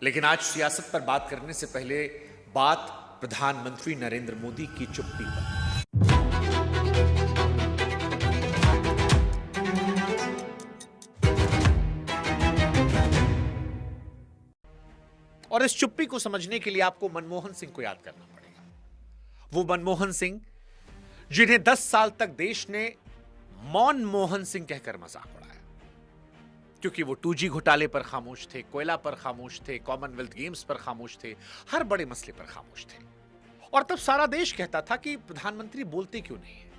लेकिन आज सियासत पर बात करने से पहले बात प्रधानमंत्री नरेंद्र मोदी की चुप्पी पर। और इस चुप्पी को समझने के लिए आपको मनमोहन सिंह को याद करना पड़ेगा। वो मनमोहन सिंह जिन्हें 10 साल तक देश ने मौन मोहन सिंह कहकर मजाक उड़ाया, क्योंकि वो 2G घोटाले पर खामोश थे, कोयला पर खामोश थे, कॉमनवेल्थ गेम्स पर खामोश थे, हर बड़े मसले पर खामोश थे। और तब सारा देश कहता था कि प्रधानमंत्री बोलते क्यों नहीं है।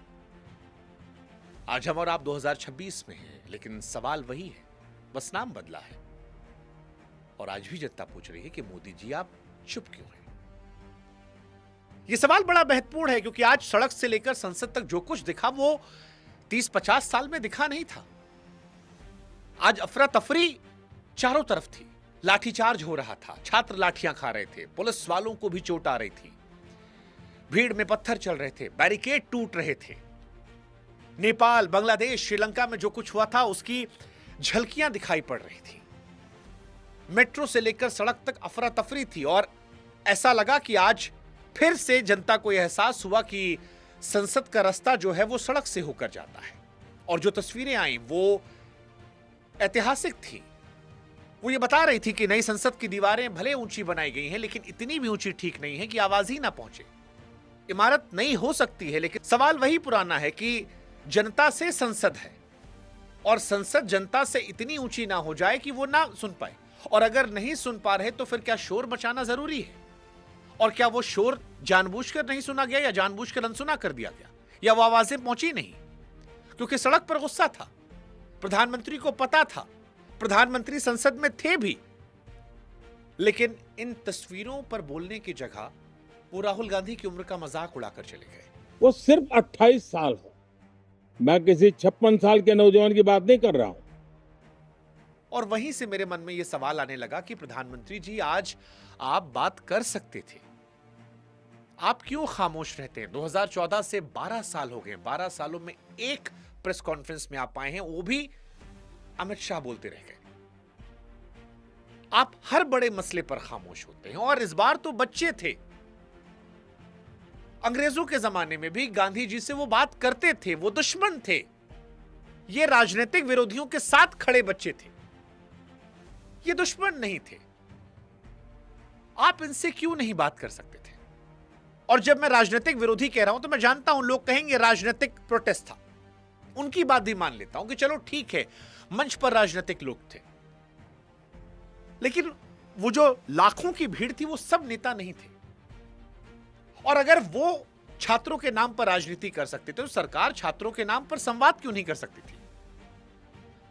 आज हम और आप 2026 में हैं, लेकिन सवाल वही है, बस नाम बदला है। और आज भी जनता पूछ रही है कि मोदी जी आप चुप क्यों हैं। यह सवाल बड़ा महत्वपूर्ण है, क्योंकि आज सड़क से लेकर संसद तक जो कुछ दिखा वो 30-50 साल में दिखा नहीं था। आज अफरा तफरी चारों तरफ थी, लाठीचार्ज हो रहा था, छात्र लाठियां खा रहे थे, पुलिस वालों को भी चोट आ रही थी, भीड़ में पत्थर चल रहे थे, बैरिकेड टूट रहे थे। नेपाल, बांग्लादेश, श्रीलंका में जो कुछ हुआ था उसकी झलकियां दिखाई पड़ रही थी। मेट्रो से लेकर सड़क तक अफरा तफरी थी और ऐसा लगा कि आज फिर से जनता को यह एहसास हुआ कि संसद का रास्ता जो है वो सड़क से होकर जाता है। और जो तस्वीरें आई वो ऐतिहासिक थी। वो ये बता रही थी कि नई संसद की दीवारें भले ऊंची बनाई गई हैं, लेकिन इतनी भी ऊंची ठीक नहीं है कि आवाज ही ना पहुंचे। इमारत नई हो सकती है, लेकिन सवाल वही पुराना है कि जनता से संसद है और संसद जनता से इतनी ऊंची ना हो जाए कि वो ना सुन पाए। और अगर नहीं सुन पा रहे तो फिर क्या शोर मचाना जरूरी है? और क्या वो शोर जानबूझकर नहीं सुना गया या जानबूझकर अनसुना कर दिया गया, या वो आवाजें पहुंची नहीं? क्योंकि सड़क पर गुस्सा था, प्रधानमंत्री को पता था, प्रधानमंत्री संसद में थे भी, लेकिन इन तस्वीरों पर बोलने की जगह वो राहुल गांधी की उम्र का मजाक उड़ाकर चले गए। वो सिर्फ 28 साल है। मैं किसी 56 साल के नौजवान की बात नहीं कर रहा हूं। और वहीं से मेरे मन में यह सवाल आने लगा कि प्रधानमंत्री जी आज आप बात कर सकते थे, आप क्यों खामोश रहते हैं? 2014 से 12 साल हो गए, 12 सालों में एक प्रेस कॉन्फ्रेंस में आप आए हैं, वो भी अमित शाह बोलते रह गए। आप हर बड़े मसले पर खामोश होते हैं। और इस बार तो बच्चे थे, अंग्रेजों के जमाने में भी गांधी जी से वो बात करते थे, वो दुश्मन थे, ये राजनीतिक विरोधियों के साथ खड़े बच्चे थे, ये दुश्मन नहीं थे। आप इनसे क्यों नहीं बात कर सकते थे? और जब मैं राजनीतिक विरोधी कह रहा हूं तो मैं जानता हूं लोग कहेंगे राजनीतिक प्रोटेस्ट था, उनकी बात भी मान लेता हूं कि चलो ठीक है, मंच पर राजनीतिक लोग थे, लेकिन वो जो लाखों की भीड़ थी वो सब नेता नहीं थे। और अगर वो छात्रों के नाम पर राजनीति कर सकते थे तो सरकार छात्रों के नाम पर संवाद क्यों नहीं कर सकती थी?